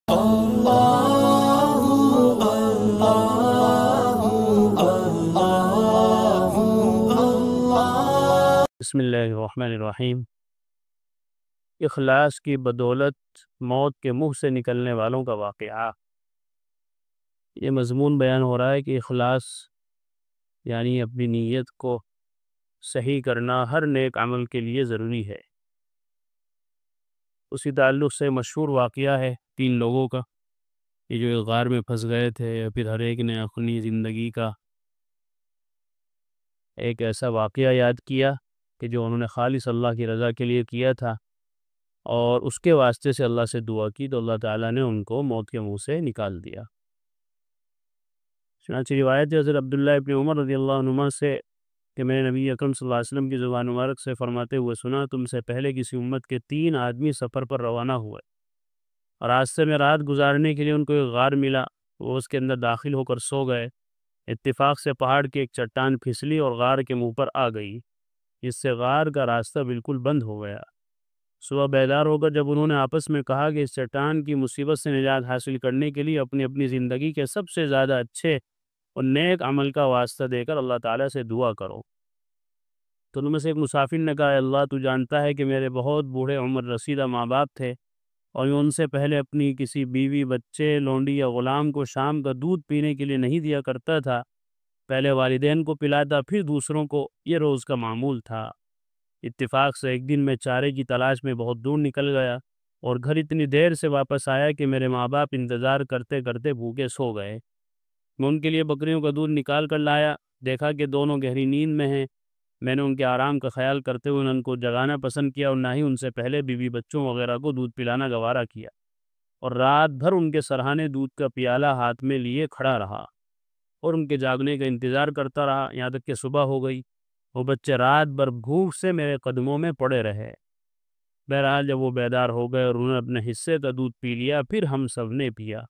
بسم اللہ الرحمن الرحیم۔ اخلاص کی بدولت موت کے منہ سے نکلنے والوں کا واقعہ۔ یہ مضمون بیان ہو رہا ہے کہ اخلاص یعنی اپنی نیت کو صحیح کرنا ہر نیک عمل کے لیے ضروری ہے۔ اسی تعلق سے مشہور واقعہ ہے 3 لوگوں کا، یہ جو ایک غار میں پھنس گئے تھے، پھر ہر ایک نے اپنی زندگی کا ایک ایسا واقعہ یاد کیا کہ جو انہوں نے خالص اللہ کی رضا کے لیے کیا تھا، اور اس کے واسطے سے اللہ سے دعا کی تو اللہ تعالیٰ نے ان کو موت کے منہ سے نکال دیا۔ چنانچہ روایت ہے حضرت عبداللہ ابن عمر رضی اللہ عنہما سے کہ میں نے نبی اکرم صلی اللہ علیہ وسلم کی زبان مبارک سے فرماتے ہوئے سنا، تم سے پہلے کسی امت کے 3 آدمی سفر پر روانہ ہوئے، اور راستے میں رات گزارنے کے لیے ان کو ایک غار ملا، وہ اس کے اندر داخل ہو کر سو گئے۔ اتفاق سے پہاڑ کی ایک چٹان پھسلی اور غار کے منہ پر آ گئی، جس سے غار کا راستہ بالکل بند ہو گیا۔ صبح بیدار ہو کر جب انہوں نے آپس میں کہا کہ اس چٹان کی مصیبت سے نجات حاصل کرنے کے لیے اپنی زندگی کے سب سے زیادہ اچھے اور نیک عمل کا واسطہ دے کر اللہ تعالیٰ سے دعا کرو، تو ان میں سے ایک مسافر نے کہا، اللہ تو جانتا ہے کہ میرے بہت بوڑھے عمر رسیدہ ماں باپ تھے، اور میں ان سے پہلے اپنی کسی بیوی، بچے، لونڈی یا غلام کو شام کا دودھ پینے کے لیے نہیں دیا کرتا تھا، پہلے والدین کو پلاتا پھر دوسروں کو، یہ روز کا معمول تھا۔ اتفاق سے ایک دن میں چارے کی تلاش میں بہت دور نکل گیا اور گھر اتنی دیر سے واپس آیا کہ میرے ماں باپ انتظار کرتے کرتے بھوکے سو گئے۔ میں ان کے لیے بکریوں کا دودھ نکال کر لایا، دیکھا کہ دونوں گہری نیند میں ہیں۔ میں نے ان کے آرام کا خیال کرتے ہوئے ان کو جگانا پسند کیا، اور نہ ہی ان سے پہلے بیوی بچوں وغیرہ کو دودھ پلانا گوارا کیا، اور رات بھر ان کے سرہانے دودھ کا پیالہ ہاتھ میں لیے کھڑا رہا اور ان کے جاگنے کا انتظار کرتا رہا، یہاں تک کہ صبح ہو گئی۔ وہ بچے رات بھر بھوک سے میرے قدموں میں پڑے رہے۔ بہرحال جب وہ بیدار ہو گئے اور انہوں نے اپنے حصے کا دودھ پی لیا، پھر ہم سب نے پیا۔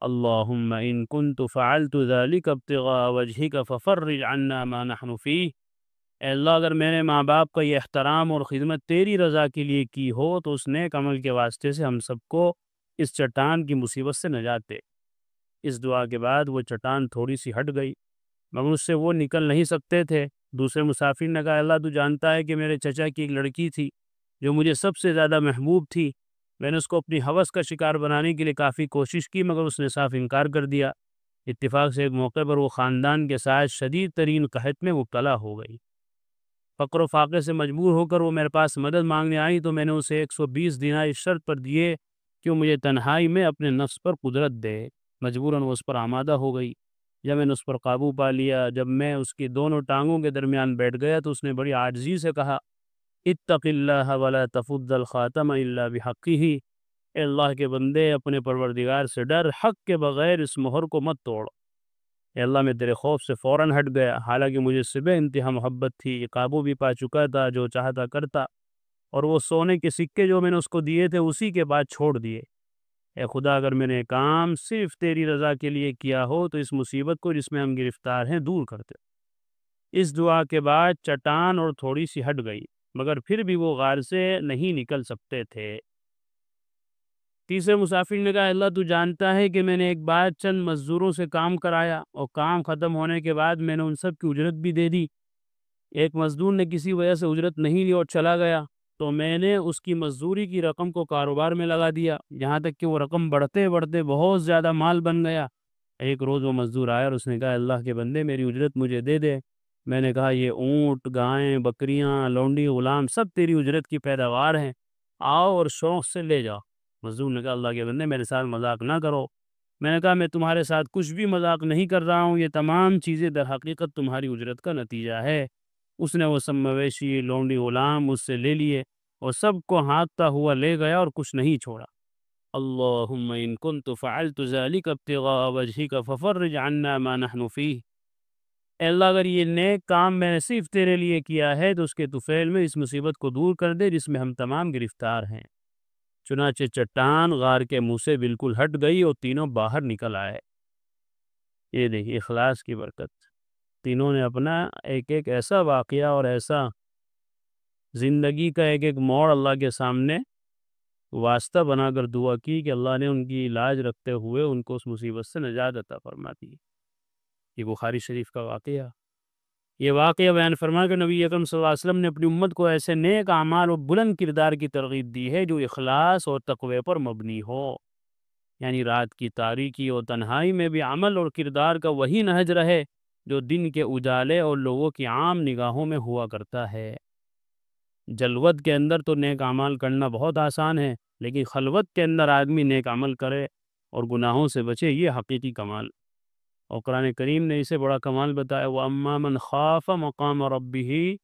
اللہم ان کنت فعلت ذلک ابتغاء وجہک ففرج عنا ما نحن فیہ، اے اللہ اگر میرے ماں باپ کا یہ احترام اور خدمت تیری رضا کے لیے کی ہو تو اس نیک عمل کے واسطے سے ہم سب کو اس چٹان کی مصیبت سے نجات دے۔ اس دعا کے بعد وہ چٹان تھوڑی سی ہٹ گئی، مگر اس سے وہ نکل نہیں سکتے تھے۔ دوسرے مسافر نے کہا، اللہ تو جانتا ہے کہ میرے چچا کی ایک لڑکی تھی جو مجھے سب سے زیادہ محبوب تھی، میں نے اس کو اپنی ہوس کا شکار بنانے کے لیے کافی کوشش کی، مگر اس نے صاف انکار کر دیا۔ اتفاق سے ایک موقع پر وہ خاندان کے ساتھ شدید ترین قحط میں مبتلا ہو گئی۔ فقر و فاقے سے مجبور ہو کر وہ میرے پاس مدد مانگنے آئی تو میں نے اسے 120 دینار اس شرط پر دیے کہ وہ مجھے تنہائی میں اپنے نفس پر قدرت دے۔ مجبوراً وہ اس پر آمادہ ہو گئی۔ جب میں نے اس پر قابو پا لیا، جب میں اس کی دونوں ٹانگوں کے درمیان بیٹھ گیا تو اس نے بڑی عاجزی سے کہا، اتق اللہ ولا تفض الخاتم الا بحقہ، اے اللہ کے بندے اپنے پروردگار سے ڈر، حق کے بغیر اس مہر کو مت توڑ۔ اے اللہ میں تیرے خوف سے فوراً ہٹ گیا، حالانکہ مجھے سے بے انتہا محبت تھی، یہ قابو بھی پا چکا تھا، جو چاہتا کرتا، اور وہ سونے کے سکے جو میں نے اس کو دیے تھے اسی کے بعد چھوڑ دیے۔ اے خدا اگر میں نے کام صرف تیری رضا کے لیے کیا ہو تو اس مصیبت کو جس میں ہم گرفتار ہیں دور کرتے۔ اس دعا کے بعد چٹان اور تھوڑی سی ہٹ گئی، مگر پھر بھی وہ غار سے نہیں نکل سکتے تھے۔ تیسرے مسافر نے کہا، اللہ تو جانتا ہے کہ میں نے ایک بار چند مزدوروں سے کام کرایا اور کام ختم ہونے کے بعد میں نے ان سب کی اجرت بھی دے دی۔ ایک مزدور نے کسی وجہ سے اجرت نہیں لی اور چلا گیا تو میں نے اس کی مزدوری کی رقم کو کاروبار میں لگا دیا، یہاں تک کہ وہ رقم بڑھتے بڑھتے بہت زیادہ مال بن گیا۔ ایک روز وہ مزدور آیا اور اس نے کہا، اللہ کے بندے میری اجرت مجھے دے دے۔ میں نے کہا، یہ اونٹ، گائیں، بکریاں، لونڈی، غلام سب تیری اجرت کی پیداوار ہیں، آؤ اور شوق سے لے جاؤ۔ مزدور نے کہا، اللہ کے بندے میرے ساتھ مذاق نہ کرو۔ میں نے کہا، میں تمہارے ساتھ کچھ بھی مذاق نہیں کر رہا ہوں، یہ تمام چیزیں در حقیقت تمہاری اجرت کا نتیجہ ہے۔ اس نے وہ سب مویشی، لونڈی، غلام مجھ سے لے لیے اور سب کو ہانکتا ہوا لے گیا اور کچھ نہیں چھوڑا۔ اللہم ان کنت فعلت ذلک ابتغاء وجہک ففرج عنا ما نحن فیہ، اے اللہ اگر یہ نیک کام میں نے صرف تیرے لیے کیا ہے تو اس کے طفیل میں اس مصیبت کو دور کر دے جس میں ہم تمام گرفتار ہیں۔ چنانچہ چٹان غار کے منہ سے بالکل ہٹ گئی اور تینوں باہر نکل آئے۔ یہ دیکھیے اخلاص کی برکت، تینوں نے اپنا ایک ایک ایسا واقعہ اور ایسا زندگی کا ایک ایک موڑ اللہ کے سامنے واسطہ بنا کر دعا کی کہ اللہ نے ان کی علاج رکھتے ہوئے ان کو اس مصیبت سے نجات عطا فرما دی۔ یہ بخاری شریف کا واقعہ، یہ واقعہ بیان فرما کہ نبی اکرم صلی اللہ علیہ وسلم نے اپنی امت کو ایسے نیک اعمال و بلند کردار کی ترغیب دی ہے جو اخلاص اور تقوی پر مبنی ہو، یعنی رات کی تاریکی اور تنہائی میں بھی عمل اور کردار کا وہی نہج رہے جو دن کے اجالے اور لوگوں کی عام نگاہوں میں ہوا کرتا ہے۔ جلوت کے اندر تو نیک اعمال کرنا بہت آسان ہے، لیکن خلوت کے اندر آدمی نیک عمل کرے اور گناہوں سے بچے، یہ حقیقی کمال۔ اور قرآن کریم نے اسے بڑا کمال بتایا، وَأَمَّا مَنْ خَافَ مَقَامَ رَبِّهِ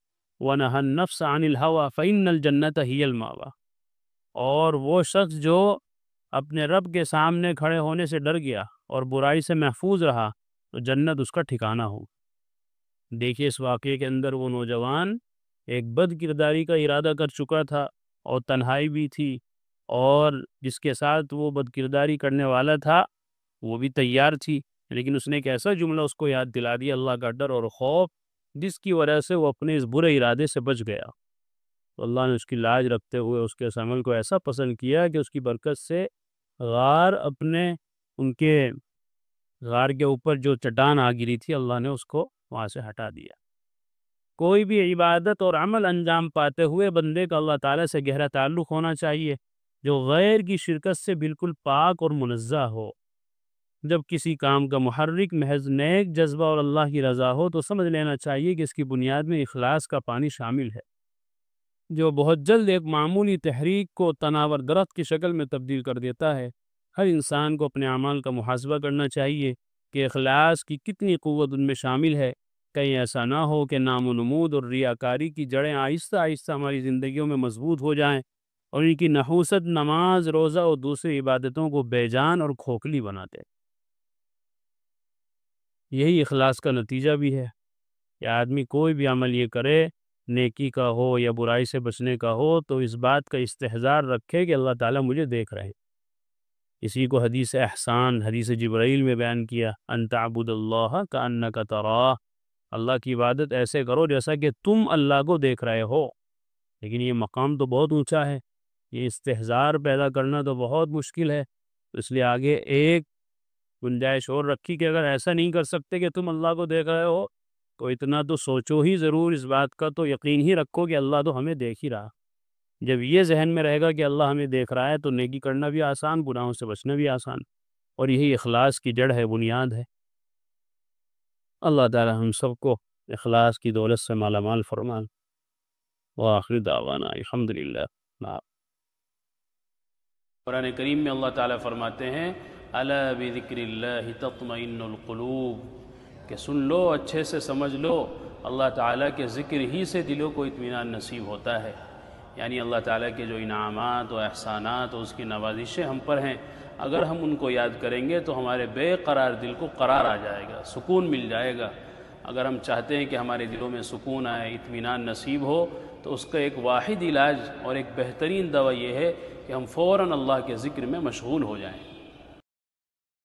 وَنَهَى النَّفْسَ عَنِ الْهَوَىٰ فَإِنَّ الْجَنَّةَ هِيَ الْمَأْوَىٰ، اور وہ شخص جو اپنے رب کے سامنے کھڑے ہونے سے ڈر گیا اور برائی سے محفوظ رہا تو جنت اس کا ٹھکانہ ہو۔ دیکھیے اس واقعے کے اندر وہ نوجوان ایک بد کرداری کا ارادہ کر چکا تھا اور تنہائی بھی تھی، اور جس کے ساتھ وہ بد کرداری کرنے والا تھا وہ بھی تیار تھی، لیکن اس نے ایک ایسا جملہ اس کو یاد دلا دیا، اللہ کا ڈر اور خوف، جس کی وجہ سے وہ اپنے اس برے ارادے سے بچ گیا۔ تو اللہ نے اس کی لاج رکھتے ہوئے اس کے اس عمل کو ایسا پسند کیا کہ اس کی برکت سے ان کے غار کے اوپر جو چٹان آ گری تھی، اللہ نے اس کو وہاں سے ہٹا دیا۔ کوئی بھی عبادت اور عمل انجام پاتے ہوئے بندے کا اللہ تعالیٰ سے گہرا تعلق ہونا چاہیے جو غیر کی شرکت سے بالکل پاک اور منزہ ہو۔ جب کسی کام کا محرک محض نیک جذبہ اور اللہ کی رضا ہو تو سمجھ لینا چاہیے کہ اس کی بنیاد میں اخلاص کا پانی شامل ہے، جو بہت جلد ایک معمولی تحریک کو تناور درخت کی شکل میں تبدیل کر دیتا ہے۔ ہر انسان کو اپنے اعمال کا محاسبہ کرنا چاہیے کہ اخلاص کی کتنی قوت ان میں شامل ہے۔ کہیں ایسا نہ ہو کہ نام و نمود اور ریاکاری کی جڑیں آہستہ آہستہ ہماری زندگیوں میں مضبوط ہو جائیں اور ان کی نحوست نماز، روزہ اور دوسری عبادتوں کو بے جان اور کھوکھلی بنا دے۔ یہی اخلاص کا نتیجہ بھی ہے کہ آدمی کوئی بھی عمل یہ کرے، نیکی کا ہو یا برائی سے بچنے کا ہو، تو اس بات کا استحضار رکھے کہ اللہ تعالیٰ مجھے دیکھ رہے ہیں۔ اسی کو حدیث احسان، حدیث جبرائیل میں بیان کیا، ان تعبد اللہ کأنک تراہ، اللہ کی عبادت ایسے کرو جیسا کہ تم اللہ کو دیکھ رہے ہو۔ لیکن یہ مقام تو بہت اونچا ہے، یہ استحضار پیدا کرنا تو بہت مشکل ہے، اس لیے آگے ایک گنجائش اور رکھی کہ اگر ایسا نہیں کر سکتے کہ تم اللہ کو دیکھ رہے ہو تو اتنا تو سوچو ہی ضرور، اس بات کا تو یقین ہی رکھو کہ اللہ تو ہمیں دیکھ ہی رہا۔ جب یہ ذہن میں رہے گا کہ اللہ ہمیں دیکھ رہا ہے تو نیکی کرنا بھی آسان، گناہوں سے بچنا بھی آسان، اور یہی اخلاص کی جڑ ہے، بنیاد ہے۔ اللہ تعالی ہم سب کو اخلاص کی دولت سے مالا مال فرمان۔ وآخر دعوانا الحمدللہ۔ قرآن کریم میں اللہ تعالیٰ فرماتے ہیں، الا بذکر اللہ تطمئن القلوب، کہ سن لو، اچھے سے سمجھ لو، اللہ تعالیٰ کے ذکر ہی سے دلوں کو اطمینان نصیب ہوتا ہے۔ یعنی اللہ تعالیٰ کے جو انعامات و احسانات و اس کی نوازشیں ہم پر ہیں، اگر ہم ان کو یاد کریں گے تو ہمارے بے قرار دل کو قرار آ جائے گا، سکون مل جائے گا۔ اگر ہم چاہتے ہیں کہ ہمارے دلوں میں سکون آئے، اطمینان نصیب ہو، تو اس کا ایک واحد علاج اور ایک بہترین دوا یہ ہے کہ ہم فوراً اللہ کے ذکر میں مشغول ہو جائیں۔